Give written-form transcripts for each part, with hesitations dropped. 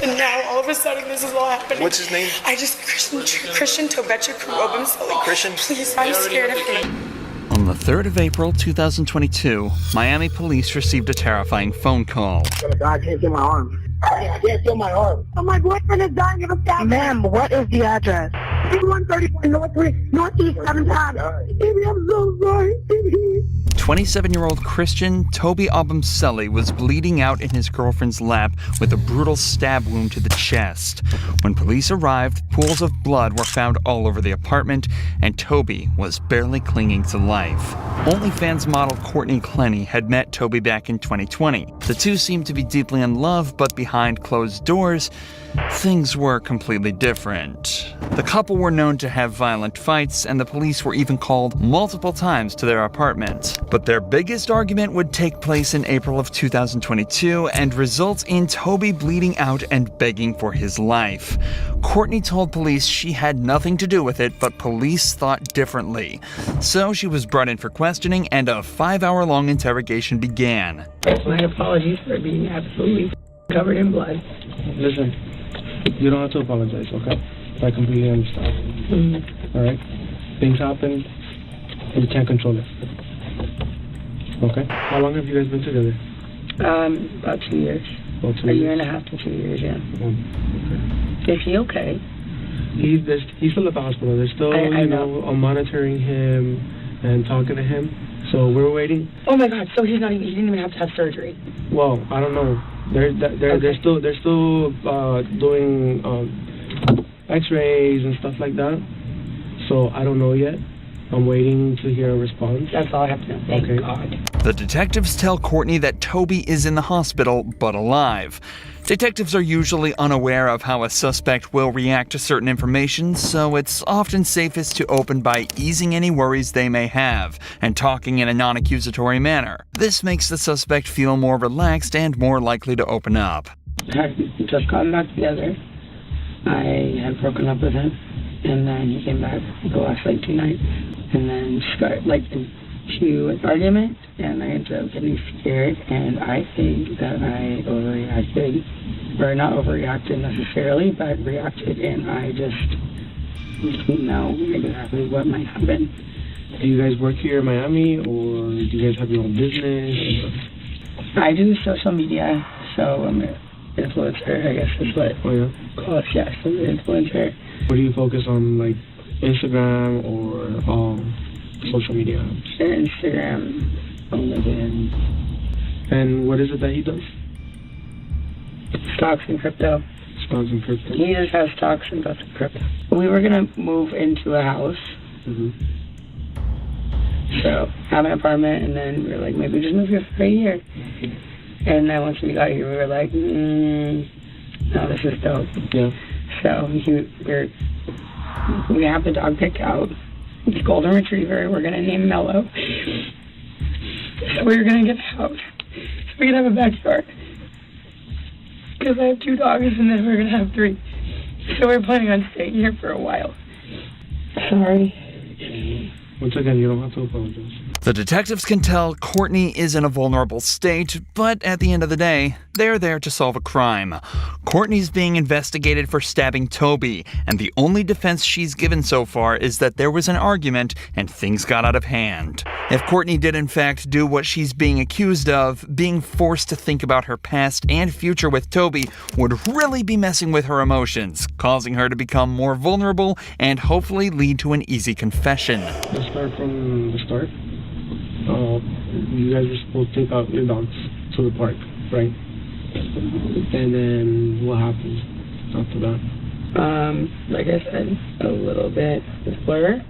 And now, all of a sudden, this is all happening. What's his name? Christian Tobecha Obum. Christian? Please, I'm scared of him. On the 3rd of April, 2022, Miami police received a terrifying phone call. I can't feel my arm. I can't feel my arm. Oh, my boyfriend is dying of a stab. Ma'am, what is the address? 134 Northeast 7 times. Baby, I'm so sorry. 27-year-old Christian Toby Obumseli was bleeding out in his girlfriend's lap with a brutal stab wound to the chest. When police arrived, pools of blood were found all over the apartment, and Toby was barely clinging to life. OnlyFans model Courtney Clenney had met Toby back in 2020. The two seemed to be deeply in love, but behind closed doors, things were completely different. The couple were known to have violent fights, and the police were even called multiple times to their apartment. But their biggest argument would take place in April of 2022 and result in Toby bleeding out and begging for his life. Courtney told police she had nothing to do with it, but police thought differently. So she was brought in for questioning, and a 5-hour-long interrogation began. My apologies for being absolutely covered in blood. Listen, you don't have to apologize, okay? I completely understand. Alright? Things happen, and you can't control it. Okay? How long have you guys been together? About 2 years. About 2 A years? year and a half to 2 years, yeah. Okay. Is he okay? He's still at the hospital. They're still, I know. monitoring him and talking to him. So we're waiting. Oh my God! So he didn't even have to have surgery. Well, I don't know. They're still doing X-rays and stuff like that. So I don't know yet. I'm waiting to hear a response. That's all I have to know. Thank God. The detectives tell Courtney that Toby is in the hospital, but alive. Detectives are usually unaware of how a suspect will react to certain information, so it's often safest to open by easing any worries they may have and talking in a non-accusatory manner. This makes the suspect feel more relaxed and more likely to open up. We just got back together. I had broken up with him, and then he came back the last 2 nights, and then started to an argument, and I ended up getting scared, and I think that I overreacted, or not overreacted necessarily, but reacted, and I just didn't know exactly what might happen. Do you guys work here in Miami, or do you guys have your own business? I do social media, so I'm an influencer, I guess is what. Oh yeah? Close, yes, I'm an influencer. What do you focus on, like Instagram or social media? Instagram, LinkedIn. And what is it that he does? Stocks and crypto. Stocks and crypto? He just has stocks and goes to crypto. We were going to move into a house. So, have an apartment, and then we were like, maybe just move here for a year. And then once we got here, we were like, no, this is dope. Yeah. So, we have the dog picked out. It's golden retriever. We're gonna name Mello. So we're gonna get a house. So we can have a backyard. Because I have 2 dogs, and then we're gonna have 3. So we're planning on staying here for a while. Sorry. Once again, you don't have to apologize. The detectives can tell Courtney is in a vulnerable state, but at the end of the day, they're there to solve a crime. Courtney's being investigated for stabbing Toby, and the only defense she's given so far is that there was an argument and things got out of hand. If Courtney did in fact do what she's being accused of, being forced to think about her past and future with Toby would really be messing with her emotions, causing her to become more vulnerable and hopefully lead to an easy confession. Let's start from the start. You guys were supposed to take out your dogs to the park, right? And then what happened after that? Like I said, a little bit of blur.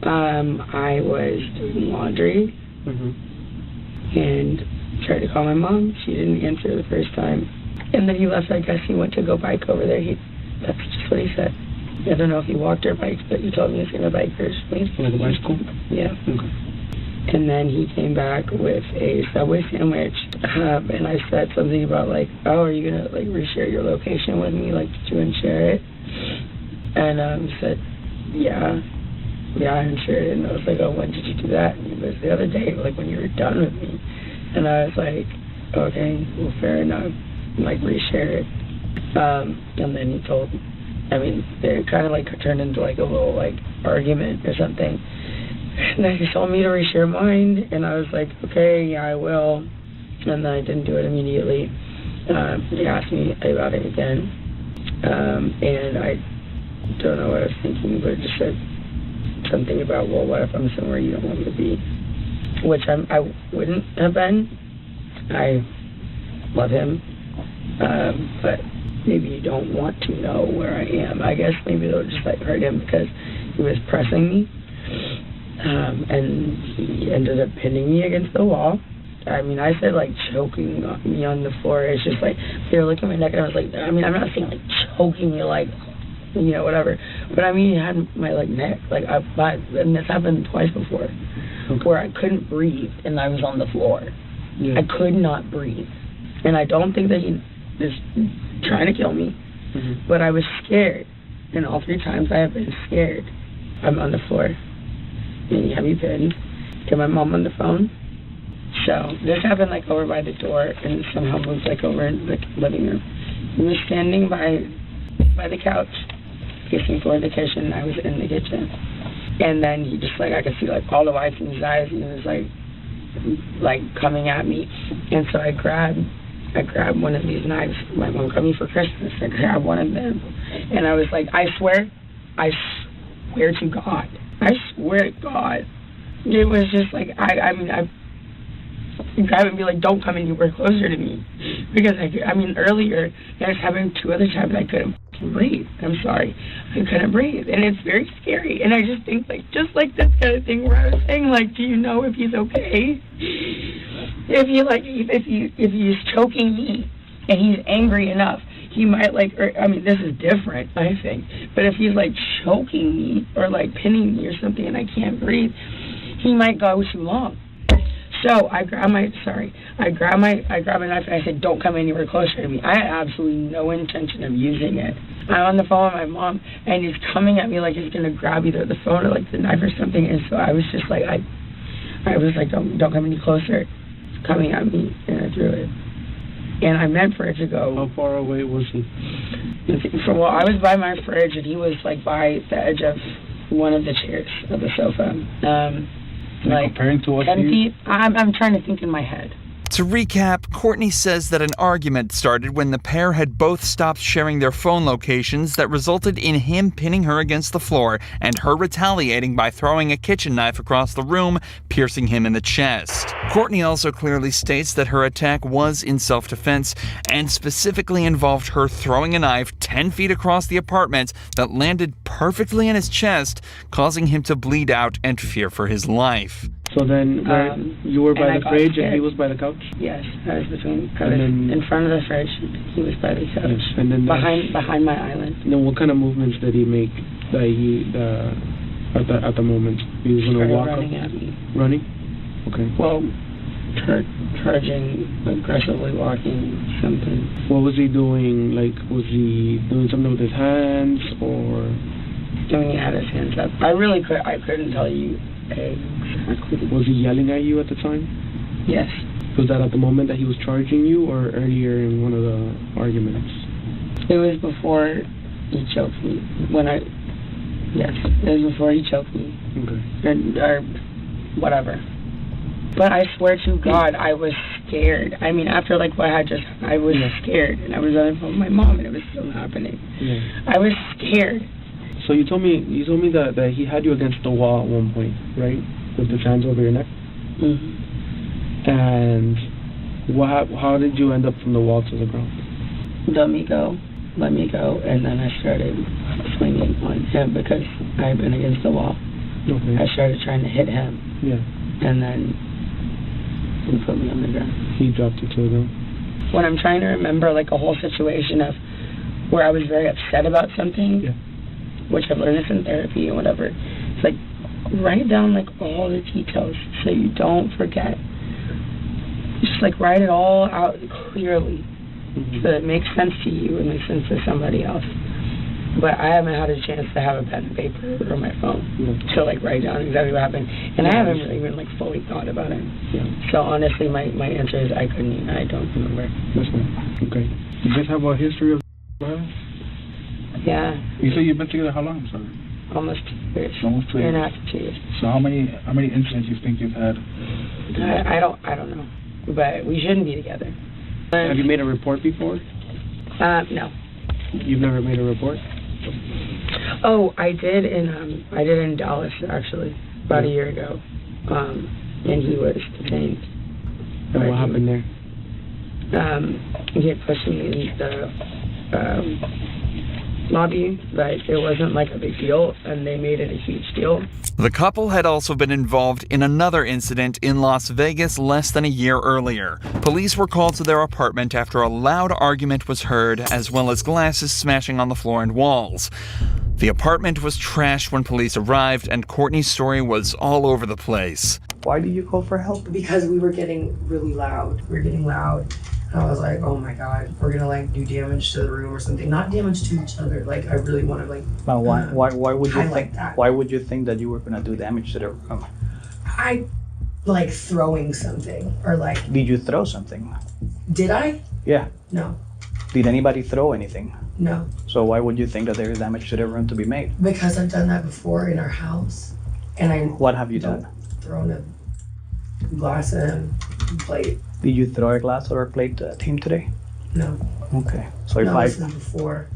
I was doing laundry and tried to call my mom. She didn't answer the first time. And then he left. I guess he went to go bike over there. That's just what he said. I don't know if he walked or biked, but he told me he was going to bike first. Like a bicycle? Yeah. Okay. And then he came back with a Subway sandwich, and I said something about oh, are you gonna reshare your location with me? Did you unshare it? And he said, yeah, I unshared it. And I was like, oh, when did you do that? And he goes, the other day, when you were done with me. And I was like, okay, well, fair enough. Reshare it. And then he told, it kind of like turned into like a little like argument or something. And then he told me to reach your mind, and I was like, okay, yeah, I will. And then I didn't do it immediately. He asked me about it again, and I don't know what I was thinking, but it just said something about, well, what if I'm somewhere you don't want me to be? Which I wouldn't have been. I love him, but maybe you don't want to know where I am. I guess maybe they'll just like hurt him because he was pressing me, and he ended up pinning me against the wall. I said like choking me on the floor. It's just like they were looking at my neck, and I was like, I'm not saying like choking me like, whatever, but he had my like neck, like and this happened twice before, where I couldn't breathe and I was on the floor. Yeah. I could not breathe, and I don't think that he is trying to kill me, but I was scared, and all 3 times I have been scared. I'm on the floor, and he had me pinned. Get my mom on the phone. So this happened like over by the door, and somehow moved like over in the living room. He was standing by the couch, facing toward the kitchen. I was in the kitchen, and then he just like, I could see like all the whites in his eyes, and he was like coming at me. And so I grabbed one of these knives. My mom got me for Christmas. I grabbed one of them, and I was like, I swear to God, it was just like I grab and be like, don't come anywhere closer to me, because earlier I was having 2 other times I couldn't breathe. I'm sorry, I couldn't breathe, and it's very scary. And I just think like, just like this kind of thing where I was saying like, do you know if he's okay? If he's choking me and he's angry enough, he might this is different, I think. But if he's like choking me or like pinning me or something and I can't breathe, he might go too long. So I grab a knife and I said, don't come anywhere closer to me. I had absolutely no intention of using it. I'm on the phone with my mom, and he's coming at me like he's going to grab either the phone or like the knife or something. And so I was just like, I was like, don't come any closer. It's coming at me, and I threw it. And I meant for it to go. How far away was he? Well, I was by my fridge, and he was like by the edge of one of the chairs of the sofa. Like comparing to what 10 feet. I'm trying to think in my head. To recap, Courtney says that an argument started when the pair had both stopped sharing their phone locations that resulted in him pinning her against the floor and her retaliating by throwing a kitchen knife across the room, piercing him in the chest. Courtney also clearly states that her attack was in self-defense and specifically involved her throwing a knife 10 feet across the apartment that landed perfectly in his chest, causing him to bleed out and fear for his life. So then, you were by the fridge and he was by the couch? Yes, I was in front of the fridge. He was by the couch. Yes, and then behind my island. Then what kind of movements did he make at the moment? He was going to walk running up? At me. Running? Okay. Well, charging, aggressively walking, something. What was he doing? Like, was he doing something with his hands or? He had his hands up. I couldn't tell you exactly. Was he yelling at you at the time? Yes. Was that at the moment that he was charging you or earlier in one of the arguments? It was before he choked me. Yes, it was before he choked me. Okay. Or whatever. But I swear to God, I was scared. After what had just happened, I was scared. And I was on the phone with my mom, and it was still happening. Yeah. I was scared. So you told me that he had you against the wall at one point, right? With his hands over your neck? Mm-hmm. And how did you end up from the wall to the ground? Let me go, and then I started swinging on him because I had been against the wall. Okay. I started trying to hit him. Yeah. And then he put me on the ground. He dropped you to the ground. When I'm trying to remember a whole situation of where I was very upset about something, which I've learned this in therapy and whatever, it's write down all the details so you don't forget. Just write it all out clearly, so that it makes sense to you and makes sense to somebody else. But I haven't had a chance to have a pen and paper or my phone to write down exactly what happened, and I haven't really even fully thought about it. So honestly, my answer is I don't remember. That's fine. Okay. You guys have a history of Yeah, You say you've been together how long, sir? almost 2 years. Almost 2 Year years. and a half to 2 years. So how many incidents you think you've had? I don't know, but we shouldn't be together. Have you made a report before? No. You've never made a report? Oh, I did in Dallas actually about a year ago, and he was detained. And what happened there? He had pushed me in the lobby, but it wasn't like a big deal, and they made it a huge deal. The couple had also been involved in another incident in Las Vegas less than a year earlier. Police were called to their apartment after a loud argument was heard, as well as glasses smashing on the floor and walls. The apartment was trashed when police arrived, and Courtney's story was all over the place. Why did you call for help? Because we were getting really loud. We were getting loud. And I was like, oh my God, we're gonna like do damage to the room or something. Not damage to each other. Like I really want to like. But why would you highlight think? that. Why would you think that you were gonna do damage to the room? I like throwing something or like. Did you throw something? Did I? Yeah. No. Did anybody throw anything? No. So why would you think that there is damage to the room to be made? Because I've done that before in our house, and I. What have you done? Thrown a glass and plate. Did you throw a glass or a plate to a team today? No. Okay. So if No, I this was before.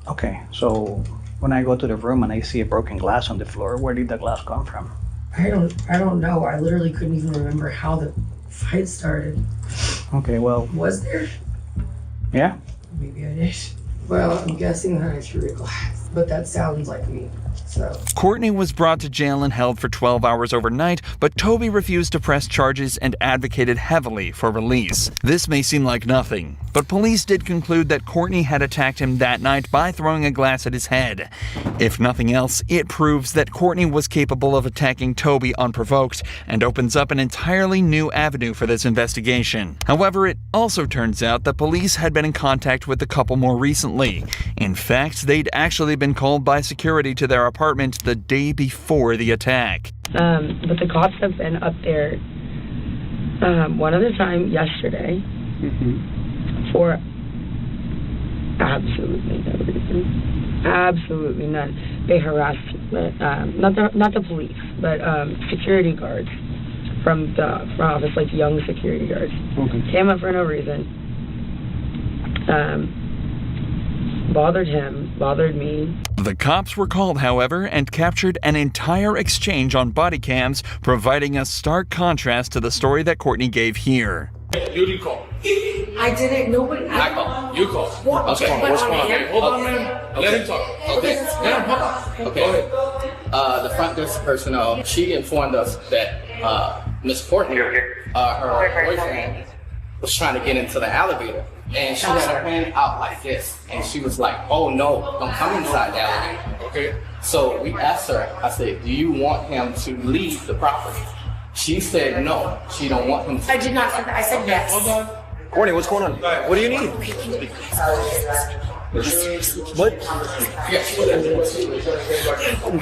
okay, so when I go to the room and I see a broken glass on the floor, where did the glass come from? I don't know. I literally couldn't even remember how the fight started. Okay, well, Was there? yeah. Maybe I did. Well, I'm guessing that I threw a glass, but that sounds like me. So. Courtney was brought to jail and held for 12 hours overnight, but Toby refused to press charges and advocated heavily for release. This may seem like nothing, but police did conclude that Courtney had attacked him that night by throwing a glass at his head. If nothing else, it proves that Courtney was capable of attacking Toby unprovoked and opens up an entirely new avenue for this investigation. However, it also turns out that police had been in contact with the couple more recently. In fact, they'd actually been called by security to their apartment the day before the attack. But the cops have been up there one other time yesterday for absolutely no reason. Absolutely none. They harassed, not the police, but security guards from the office, like young security guards. Okay. Came up for no reason. Bothered him, bothered me. The cops were called, however, and captured an entire exchange on body cams, providing a stark contrast to the story that Courtney gave here. You didn't call. I didn't. Nobody. I called. You called. What? Okay. What's going on? Okay. Hold on, man. Let him talk. Okay. Yeah, hold on. Okay. The front desk personnel, she informed us that Miss Courtney, her boyfriend, was trying to get into the elevator. And she had her hand out like this. And she was like, oh no, don't come inside the elevator. Okay. So we asked her, I said, do you want him to leave the property? She said no, she don't want him to. I did not say that. I said yes. Hold on. Courtney, what's going on? What do you need? What?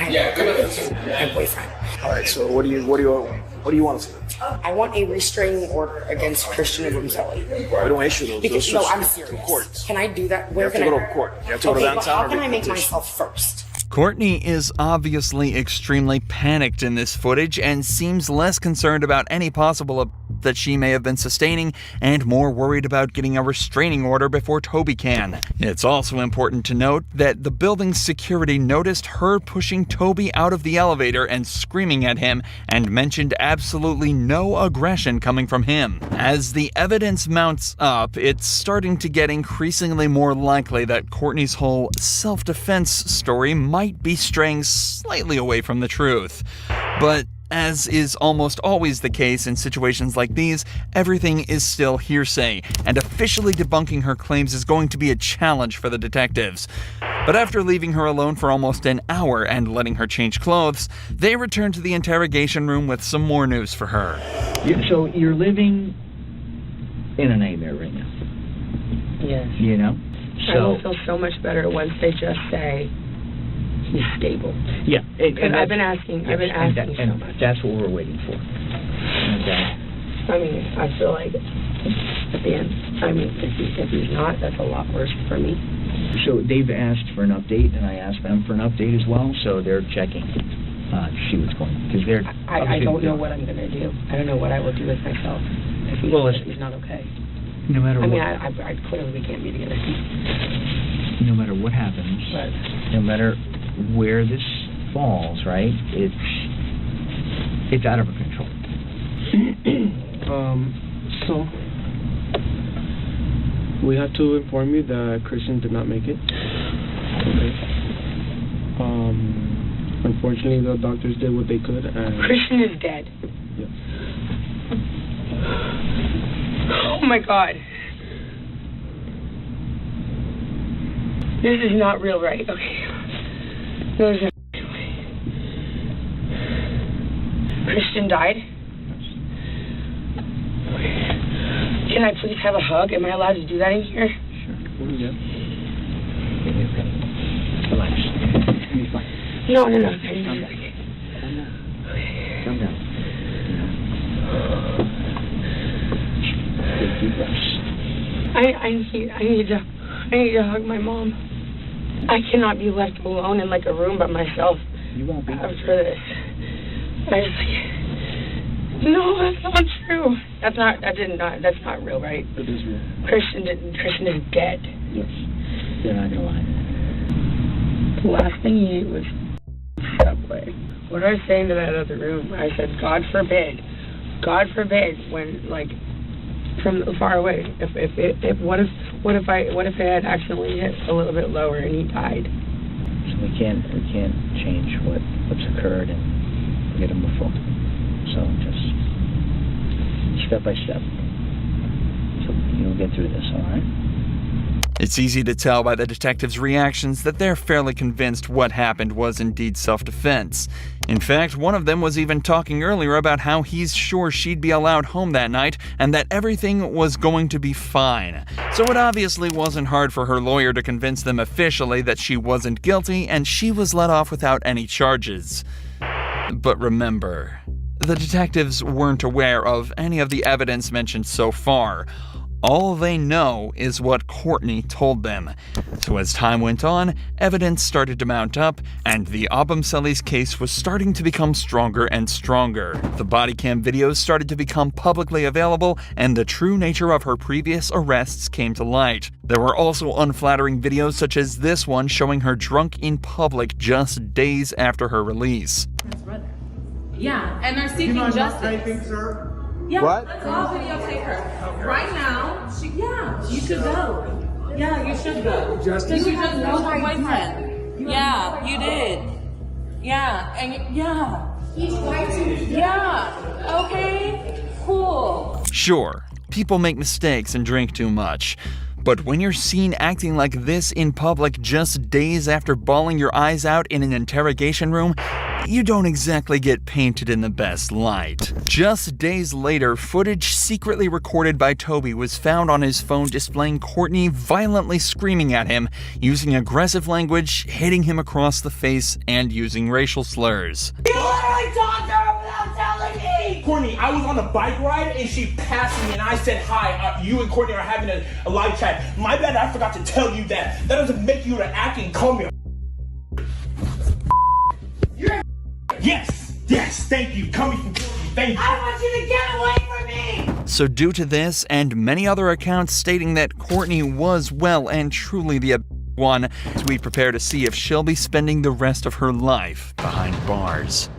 Yeah, good. My boyfriend. All right. So what do you want to see? I want a restraining order against Christian Obumseli. We don't issue those. Because Those no, I'm to serious. court. Can I do that? You Where have to can go I? to court. You have to go to Okay, but downtown. how can I make petition. myself first? Courtney is obviously extremely panicked in this footage and seems less concerned about any possible that she may have been sustaining and more worried about getting a restraining order before Toby can. It's also important to note that the building's security noticed her pushing Toby out of the elevator and screaming at him and mentioned absolutely no aggression coming from him. As the evidence mounts up, it's starting to get increasingly more likely that Courtney's whole self-defense story might be straying slightly away from the truth. But as is almost always the case in situations like these, everything is still hearsay, and officially debunking her claims is going to be a challenge for the detectives. But after leaving her alone for almost an hour and letting her change clothes, they return to the interrogation room with some more news for her. So you're living in a nightmare right now, Yes. you know? I will feel so much better once they just say he's stable. Yeah. And I've been asking so and much. that's what we're waiting for. Okay. I mean, I feel like at the end, I mean, if he's not, that's a lot worse for me. So they've asked for an update, and I asked them for an update as well, so they're checking to see what's going on. Because they're... I don't know what I'm going to do. I don't know what I will do with myself if he's not okay. No matter what... I mean, I clearly we can't be together. No matter what happens, no matter where this falls, right, it's out of our control. So, we have to inform you that Christian did not make it. Okay. Unfortunately, the doctors did what they could, and... Christian is dead. Yes. Oh my God. This is not real, right? Okay. No, this is not real. Christian died? Can I please have a hug? Am I allowed to do that in here? Sure. Yeah. Relax. You'll be fine. No. Calm down. Calm down. Take deep breaths. I need to hug my mom. I cannot be left alone in like a room by myself. You won't be. After this. No, that's not true. That's not real, right? It is real. Christian is dead. Yes. They're not gonna lie. The last thing he ate was Subway. What I was saying to that other room, I said, God forbid, when like from far away, what if it had accidentally hit a little bit lower and he died? So we can't change what's occurred and forget him before. So just step by step. So you'll get through this, all right? It's easy to tell by the detectives' reactions that they're fairly convinced what happened was indeed self-defense. In fact, one of them was even talking earlier about how he's sure she'd be allowed home that night and that everything was going to be fine. So it obviously wasn't hard for her lawyer to convince them officially that she wasn't guilty and she was let off without any charges. But remember, the detectives weren't aware of any of the evidence mentioned so far. All they know is what Courtney told them. So as time went on, evidence started to mount up, and the Abumseli's case was starting to become stronger and stronger. The body cam videos started to become publicly available, and the true nature of her previous arrests came to light. There were also unflattering videos such as this one showing her drunk in public just days after her release. Yeah, and they're seeking justice. Anything, sir? Yeah, what? Let's all videotape her. Right now, you should go. Yeah, you should go. Because you just killed her boyfriend. Yeah, you did. Yeah, and He's fighting. Yeah, okay, cool. Sure, people make mistakes and drink too much. But when you're seen acting like this in public just days after bawling your eyes out in an interrogation room, you don't exactly get painted in the best light. Just days later, footage secretly recorded by Toby was found on his phone displaying Courtney violently screaming at him, using aggressive language, hitting him across the face, and using racial slurs. You literally talked to her without telling me! Courtney, I was on a bike ride and she passed me and I said hi. You and Courtney are having a live chat. My bad, I forgot to tell you that. That doesn't make you to act and call me a You're Yes, thank you. Coming from Courtney, thank you. I want you to get away from me! So due to this and many other accounts stating that Courtney was well and truly the one, we prepare to see if she'll be spending the rest of her life behind bars.